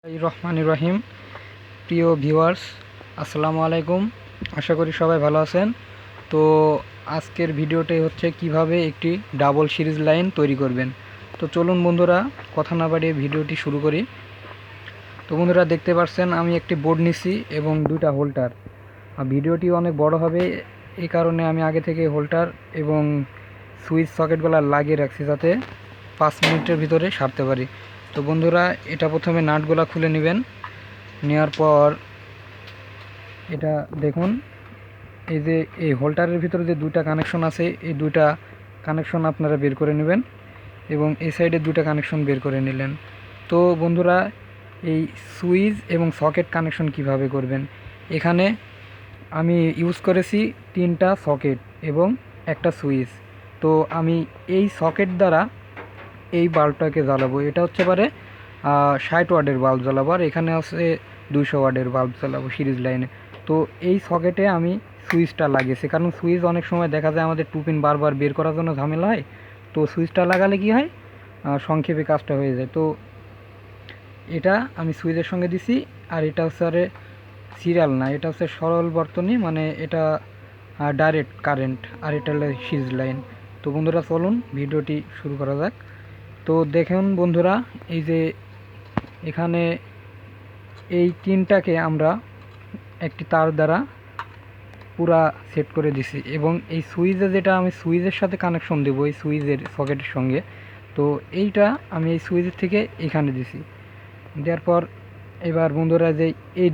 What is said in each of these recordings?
রহমানির রহিম। প্রিয় ভিউয়ার্স, আসসালামু আলাইকুম। আশা করি সবাই ভালো আছেন। তো আজকের ভিডিওটাই হচ্ছে কিভাবে একটি ডাবল সিরিজ লাইন তৈরি করবেন। তো চলুন বন্ধুরা, কথা না বাড়িয়ে ভিডিওটি শুরু করি। তো বন্ধুরা, দেখতে পাচ্ছেন আমি একটি বোর্ড নিছি এবং দুইটা হোল্ডার। ভিডিওটি অনেক বড় হবে, এই কারণে আমি আগে থেকে হোল্ডার এবং সুইচ সকেটগুলো লাগিয়ে রাখছি যাতে 5 মিনিটের ভিতরে সারতে পারি। তো বন্ধুরা, এটা প্রথমে নাটগুলো খুলে নেবেন। নেওয়ার পর এটা দেখুন, এই যে এই হোল্ডারের ভিতরে যে দুইটা কানেকশন আছে, এই দুইটা কানেকশন আপনারা বের করে নেবেন এবং এই সাইডে দুইটা কানেকশন বের করে নিলেন। তো বন্ধুরা, এই সুইচ এবং সকেট কানেকশন কিভাবে করবেন, এখানে আমি ইউজ করেছি 3টা সকেট এবং একটা সুইচ। তো আমি এই সকেট দ্বারা এই বাল্বটাকে জ্বালাবো। এটা হচ্ছে পারে 60 ওয়াটের বাল্ব জ্বালাবো, আর এখানে আছে 200 ওয়াটের বাল্ব জ্বালাবো সিরিজ লাইনে। তো এই সকেটে আমি সুইচটা লাগিয়েছি, কারণ সুইচ অনেক সময় দেখা যায় আমাদের টুপিন বারবার বের করার জন্য ঝামেলা হয়। তো সুইচটা লাগালে কি হয়, সংক্ষেপে কাজটা হয়ে যায়। তো এটা আমি সুইচের সঙ্গে দিছি। আর এটা হচ্ছে আরে সিরিয়াল না, এটা হচ্ছে সরল বর্তনী, মানে এটা ডাইরেক্ট কারেন্ট, আর এটা হলো সিরিজ লাইন। তো বন্ধুরা, চলুন ভিডিওটি শুরু করা যাক। তো দেখুন বন্ধুরা, এই যে এখানে এই তিনটাকে আমরা একটি তার দ্বারা পুরা সেট করে দিছি এবং এই সুইচে যেটা আমি সুইচের সাথে কানেকশন দেব এই সুইচের সকেটের সঙ্গে, তো এইটা আমি এই সুইচের থেকে এখানে দিছি। দেওয়ার পর এবার বন্ধুরা, যে এই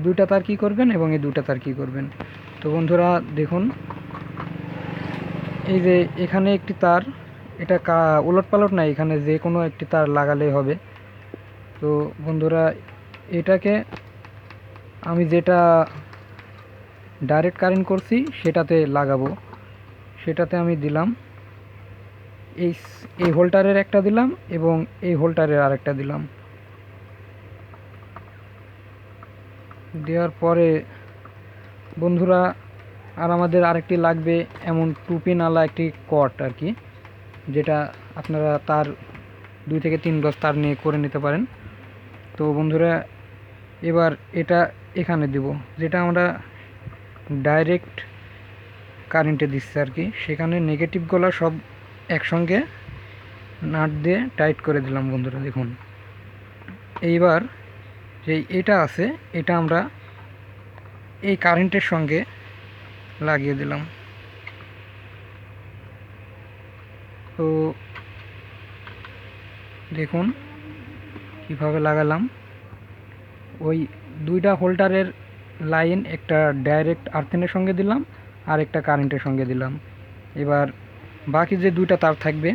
দুইটা তার কি করবেন এবং এই দুইটা তার কি করবেন। তো বন্ধুরা দেখুন, এই যে এখানে একটি তার, এটা উলট পালট না, এখানে যে কোনো একটি তার লাগালেই হবে। তো বন্ধুরা, এটাকে আমি যেটা ডাইরেক্ট কারেন্ট করছি সেটাতে লাগাবো, সেটাতে আমি দিলাম এই এই হোল্ডারের একটা দিলাম এবং এই হোল্ডারের আরেকটা দিলাম। দেওয়ার পরে বন্ধুরা, আর আমাদের আরেকটি লাগবে এমন টুপিনালা একটি কট আর কি, যেটা আপনারা তার 2 থেকে 3 গজ তার নিয়ে করে নিতে পারেন। তো বন্ধুরা, এবার এটা এখানে দিব, যেটা আমরা ডাইরেক্ট কারেন্টে দিচ্ছে আর কি, সেখানে নেগেটিভগুলো সব একসঙ্গে নাট দিয়ে টাইট করে দিলাম। বন্ধুরা দেখুন, এইবার যে এটা আছে এটা আমরা এই কারেন্টের সঙ্গে লাগিয়ে দিলাম। তো দেখুন কিভাবে লাগালাম। ওই দুইটা হোল্ডারের লাইন একটা ডাইরেক্ট আর্থিনের সঙ্গে দিলাম আর একটা কারেন্টের সঙ্গে দিলাম। এবার বাকি যে দুইটা তার থাকবে,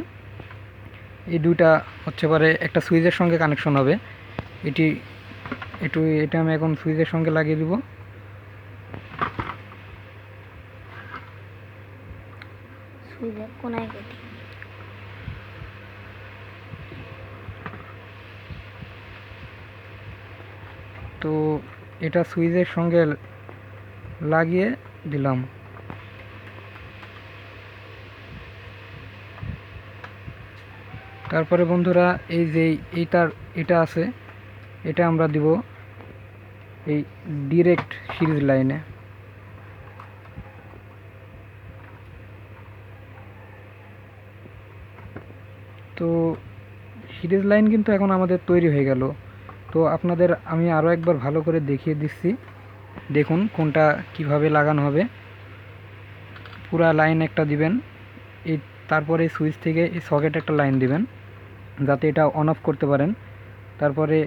এই দুইটা হচ্ছে পারে একটা সুইচের সঙ্গে কানেকশন হবে। এটা আমি এখন সুইচের সঙ্গে লাগিয়ে দিব। তো এটা সুইচের সঙ্গে লাগিয়ে দিলাম। তারপরে বন্ধুরা, এই যে এটা আছে, এটা আমরা দিব এই ডিরেক্ট সিরিজ লাইনে। তো সিরিজ লাইন কিন্তু এখন আমাদের তৈরি হয়ে গেল। তো আপনাদের আমি আরও একবার ভালো করে দেখিয়ে দিচ্ছি, দেখুন কোনটা কিভাবে লাগানো হবে। পুরা লাইন একটা দিবেন, এই তারপরে সুইচ থেকে এই সকেট একটা লাইন দিবেন যাতে এটা অন অফ করতে পারেন। তারপরে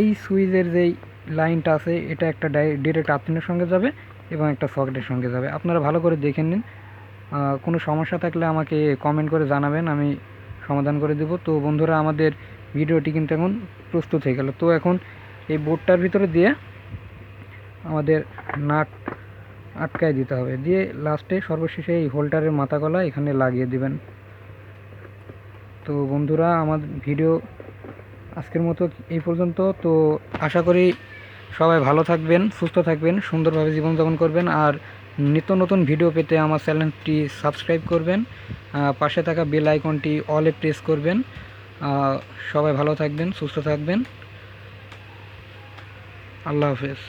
এই সুইচের যেই লাইনটা আছে এটা একটা ডিরেক্ট আর্থিনের সঙ্গে যাবে এবং একটা সকেটের সঙ্গে যাবে। আপনারা ভালো করে দেখে নিন, কোনো সমস্যা থাকলে আমাকে কমেন্ট করে জানাবেন, আমি সমাধান করে দেব। তো বন্ধুরা, আমাদের ভিডিওটি কিন্তু এখন প্রস্তুত হয়ে গেল। তো এখন এই বোর্ডটার ভিতরে দিয়ে আমাদের নাট আটকায় দিতে হবে, দিয়ে লাস্টে সর্বশেষে এই হোল্ডারের মাথা গলা এখানে লাগিয়ে দিবেন। তো বন্ধুরা, আমার ভিডিও আজকের মতো এই পর্যন্ত। তো আশা করি সবাই ভালো থাকবেন, সুস্থ থাকবেন, সুন্দরভাবে জীবনযাপন করবেন। আর নিত্য নতুন ভিডিও পেতে আমার চ্যানেলটি সাবস্ক্রাইব করবেন, পাশে থাকা বেল আইকনটি অলে প্রেস করবেন। সবাই ভালো থাকবেন, সুস্থ থাকবেন। আল্লাহ হাফেজ।